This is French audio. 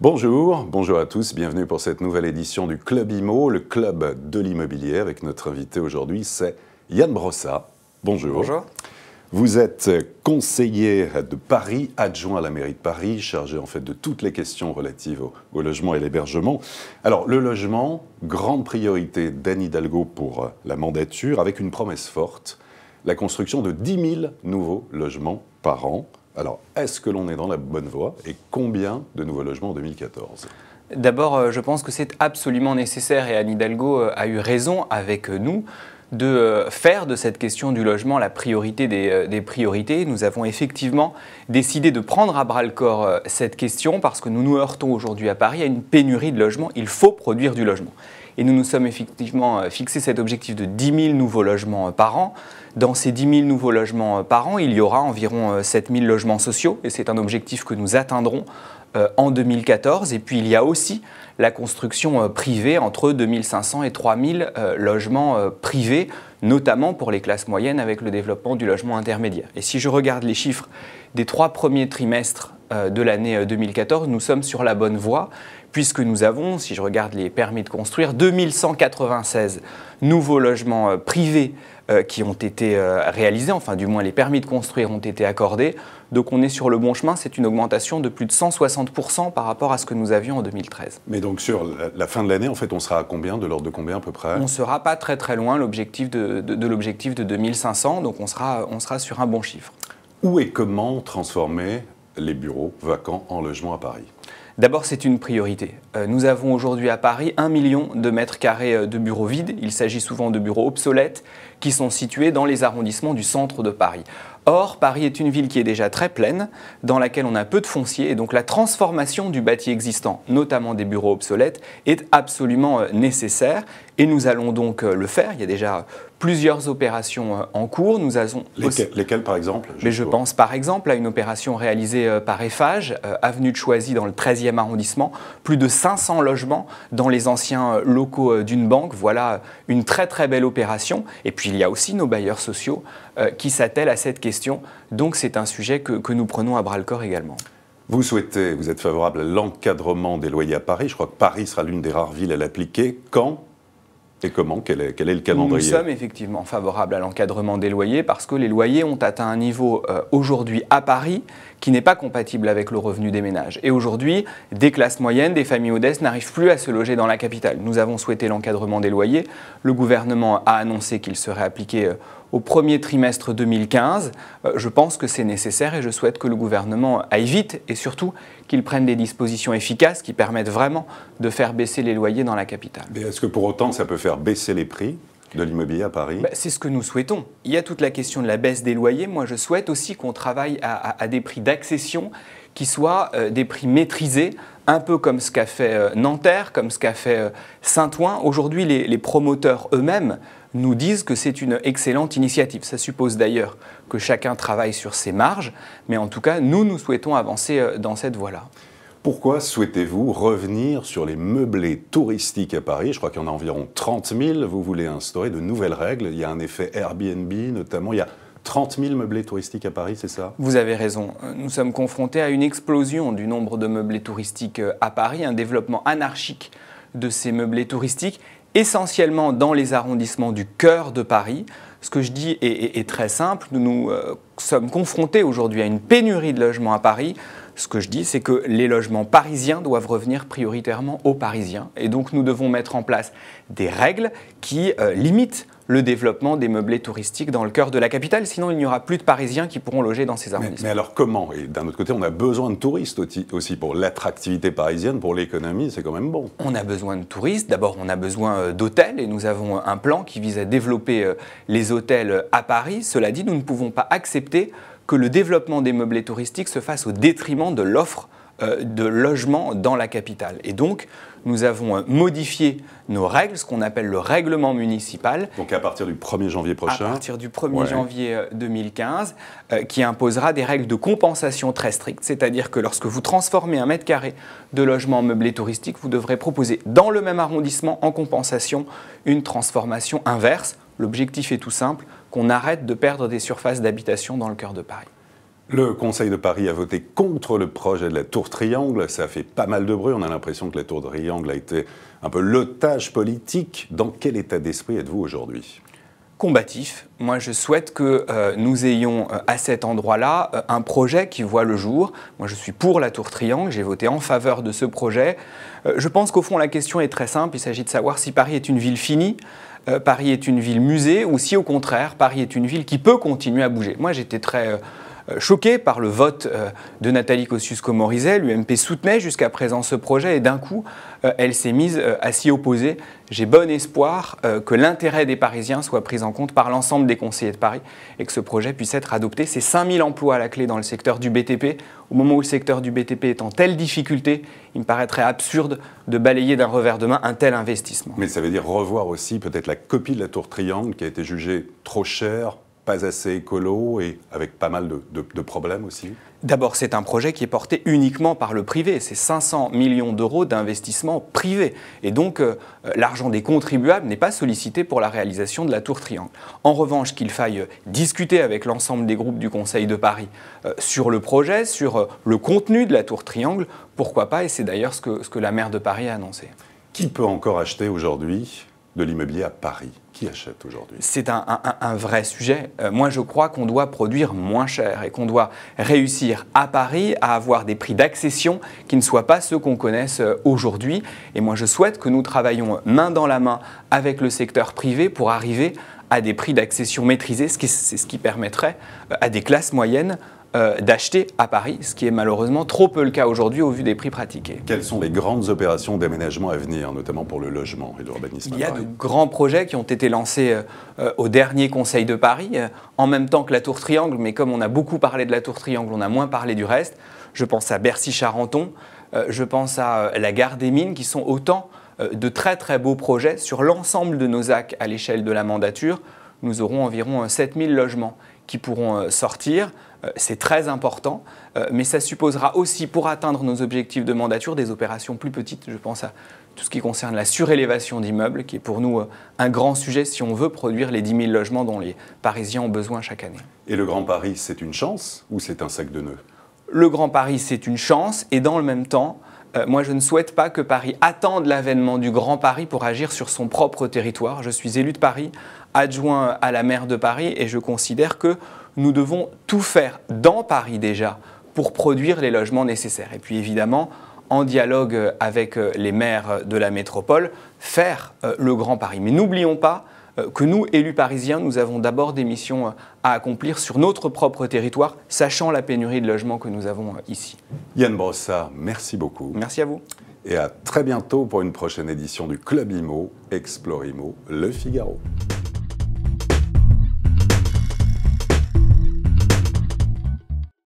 Bonjour à tous, bienvenue pour cette nouvelle édition du Club IMO, le club de l'immobilier, avec notre invité aujourd'hui, c'est Yann Brossat. Bonjour. Bonjour. Vous êtes conseiller de Paris, adjoint à la mairie de Paris, chargé en fait de toutes les questions relatives au logement et l'hébergement. Alors le logement, grande priorité d'Anne Hidalgo pour la mandature, avec une promesse forte, la construction de 10 000 nouveaux logements par an. Alors, est-ce que l'on est dans la bonne voie et combien de nouveaux logements en 2014 ? D'abord, je pense que c'est absolument nécessaire et Anne Hidalgo a eu raison avec nous de faire de cette question du logement la priorité des priorités. Nous avons effectivement décidé de prendre à bras-le-corps cette question parce que nous nous heurtons aujourd'hui à Paris à une pénurie de logements. Il faut produire du logement. Et nous nous sommes effectivement fixé cet objectif de 10 000 nouveaux logements par an. Dans ces 10 000 nouveaux logements par an, il y aura environ 7 000 logements sociaux. Et c'est un objectif que nous atteindrons en 2014. Et puis il y a aussi la construction privée entre 2 500 et 3 000 logements privés, notamment pour les classes moyennes avec le développement du logement intermédiaire. Et si je regarde les chiffres des 3 premiers trimestres de l'année 2014, nous sommes sur la bonne voie, puisque nous avons, si je regarde les permis de construire, 2196 nouveaux logements privés qui ont été réalisés, enfin du moins les permis de construire ont été accordés. Donc on est sur le bon chemin, c'est une augmentation de plus de 160% par rapport à ce que nous avions en 2013. Mais donc sur la fin de l'année, en fait, on sera à combien, de l'ordre de combien à peu près ? On ne sera pas très loin l'objectif de l'objectif de 2500, donc on sera sur un bon chiffre. Où et comment transformer les bureaux vacants en logements à Paris ? D'abord, c'est une priorité. Nous avons aujourd'hui à Paris 1 million de mètres carrés de bureaux vides. Il s'agit souvent de bureaux obsolètes qui sont situés dans les arrondissements du centre de Paris. Or, Paris est une ville qui est déjà très pleine, dans laquelle on a peu de foncier, et donc la transformation du bâti existant, notamment des bureaux obsolètes, est absolument nécessaire. Et nous allons donc le faire. Il y a déjà plusieurs opérations en cours. Nous avons Lesquelles par exemple ? Mais je pense par exemple à une opération réalisée par Eiffage, avenue de Choisy dans le 13e arrondissement, plus de 500 logements dans les anciens locaux d'une banque. Voilà une très belle opération. Et puis il y a aussi nos bailleurs sociaux qui s'attellent à cette question. Donc c'est un sujet que nous prenons à bras-le-corps également. Vous êtes favorable à l'encadrement des loyers à Paris. Je crois que Paris sera l'une des rares villes à l'appliquer. Quand et comment ? Quel est le calendrier ? Nous sommes effectivement favorables à l'encadrement des loyers parce que les loyers ont atteint un niveau aujourd'hui à Paris qui n'est pas compatible avec le revenu des ménages. Et aujourd'hui, des classes moyennes, des familles modestes n'arrivent plus à se loger dans la capitale. Nous avons souhaité l'encadrement des loyers. Le gouvernement a annoncé qu'il serait appliqué au premier trimestre 2015. Je pense que c'est nécessaire et je souhaite que le gouvernement aille vite et surtout qu'il prenne des dispositions efficaces qui permettent vraiment de faire baisser les loyers dans la capitale. Mais est-ce que pour autant ça peut faire baisser les prix de l'immobilier à Paris ? C'est ce que nous souhaitons. Il y a toute la question de la baisse des loyers. Moi, je souhaite aussi qu'on travaille à des prix d'accession qui soient des prix maîtrisés, un peu comme ce qu'a fait Nanterre, comme ce qu'a fait Saint-Ouen. Aujourd'hui, les promoteurs eux-mêmes nous disent que c'est une excellente initiative. Ça suppose d'ailleurs que chacun travaille sur ses marges, mais en tout cas, nous souhaitons avancer dans cette voie-là. Pourquoi souhaitez-vous revenir sur les meublés touristiques à Paris ? Je crois qu'il y en a environ 30 000. Vous voulez instaurer de nouvelles règles. Il y a un effet Airbnb notamment. Il y a 30 000 meublés touristiques à Paris, c'est ça ? Vous avez raison. Nous sommes confrontés à une explosion du nombre de meublés touristiques à Paris, un développement anarchique de ces meublés touristiques, essentiellement dans les arrondissements du cœur de Paris. Ce que je dis est très simple. Nous sommes confrontés aujourd'hui à une pénurie de logements à Paris. Ce que je dis, c'est que les logements parisiens doivent revenir prioritairement aux Parisiens. Et donc, nous devons mettre en place des règles qui limitent le développement des meublés touristiques dans le cœur de la capitale. Sinon, il n'y aura plus de Parisiens qui pourront loger dans ces arrondissements. Mais alors comment ? Et d'un autre côté, on a besoin de touristes aussi pour l'attractivité parisienne, pour l'économie, c'est quand même bon. On a besoin de touristes. D'abord, on a besoin d'hôtels et nous avons un plan qui vise à développer les hôtels à Paris. Cela dit, nous ne pouvons pas accepter que le développement des meublés touristiques se fasse au détriment de l'offre de logements dans la capitale. Et donc, nous avons modifié nos règles, ce qu'on appelle le règlement municipal. Donc à partir du 1er janvier prochain. À partir du 1er janvier 2015, qui imposera des règles de compensation très strictes. C'est-à-dire que lorsque vous transformez un mètre carré de logement meublé touristique, vous devrez proposer dans le même arrondissement, en compensation, une transformation inverse. L'objectif est tout simple, qu'on arrête de perdre des surfaces d'habitation dans le cœur de Paris. Le Conseil de Paris a voté contre le projet de la Tour Triangle. Ça a fait pas mal de bruit. On a l'impression que la Tour Triangle a été un peu l'otage politique. Dans quel état d'esprit êtes-vous aujourd'hui ? Combatif. Moi, je souhaite que nous ayons à cet endroit-là un projet qui voit le jour. Moi, je suis pour la Tour Triangle, j'ai voté en faveur de ce projet. Je pense qu'au fond, la question est très simple. Il s'agit de savoir si Paris est une ville finie, Paris est une ville musée, ou si au contraire, Paris est une ville qui peut continuer à bouger. Moi, j'étais très choqué par le vote de Nathalie Kosciusko-Morizet. L'UMP soutenait jusqu'à présent ce projet et d'un coup, elle s'est mise à s'y opposer. J'ai bon espoir que l'intérêt des Parisiens soit pris en compte par l'ensemble des conseillers de Paris et que ce projet puisse être adopté. C'est 5000 emplois à la clé dans le secteur du BTP. Au moment où le secteur du BTP est en telle difficulté, il me paraîtrait absurde de balayer d'un revers de main un tel investissement. Mais ça veut dire revoir aussi peut-être la copie de la Tour Triangle qui a été jugée trop chère, pas assez écolo et avec pas mal de problèmes aussi. D'abord, c'est un projet qui est porté uniquement par le privé. C'est 500 millions d'euros d'investissement privé. Et donc, l'argent des contribuables n'est pas sollicité pour la réalisation de la Tour Triangle. En revanche, qu'il faille discuter avec l'ensemble des groupes du Conseil de Paris sur le projet, sur le contenu de la Tour Triangle, pourquoi pas ? Et c'est d'ailleurs ce que la maire de Paris a annoncé. Qui peut encore acheter aujourd'hui de l'immobilier à Paris ? Qui achète aujourd'hui ? C'est un vrai sujet. Moi, je crois qu'on doit produire moins cher et qu'on doit réussir à Paris à avoir des prix d'accession qui ne soient pas ceux qu'on connaisse aujourd'hui. Et moi, je souhaite que nous travaillions main dans la main avec le secteur privé pour arriver à des prix d'accession maîtrisés, c'est ce qui permettrait à des classes moyennes d'acheter à Paris, ce qui est malheureusement trop peu le cas aujourd'hui au vu des prix pratiqués. Quelles sont les grandes opérations d'aménagement à venir, notamment pour le logement et l'urbanisme ? Il y a de grands projets qui ont été lancés au dernier Conseil de Paris, en même temps que la Tour Triangle, mais comme on a beaucoup parlé de la Tour Triangle, on a moins parlé du reste. Je pense à Bercy-Charenton, je pense à la Gare des Mines, qui sont autant de très très beaux projets sur l'ensemble de nos axes à l'échelle de la mandature. Nous aurons environ 7000 logements qui pourront sortir. C'est très important, mais ça supposera aussi, pour atteindre nos objectifs de mandature, des opérations plus petites. Je pense à tout ce qui concerne la surélévation d'immeubles, qui est pour nous un grand sujet si on veut produire les 10 000 logements dont les Parisiens ont besoin chaque année. Et le Grand Paris, c'est une chance ou c'est un sac de nœuds ? Le Grand Paris, c'est une chance, et dans le même temps, moi, je ne souhaite pas que Paris attende l'avènement du Grand Paris pour agir sur son propre territoire. Je suis élu de Paris, adjoint à la maire de Paris, et je considère que nous devons tout faire dans Paris déjà pour produire les logements nécessaires. Et puis évidemment, en dialogue avec les maires de la métropole, faire le Grand Paris. Mais n'oublions pas que nous, élus parisiens, nous avons d'abord des missions à accomplir sur notre propre territoire, sachant la pénurie de logements que nous avons ici. Yann Brossard, merci beaucoup. Merci à vous. Et à très bientôt pour une prochaine édition du Club Imo, Explore Imo, Le Figaro.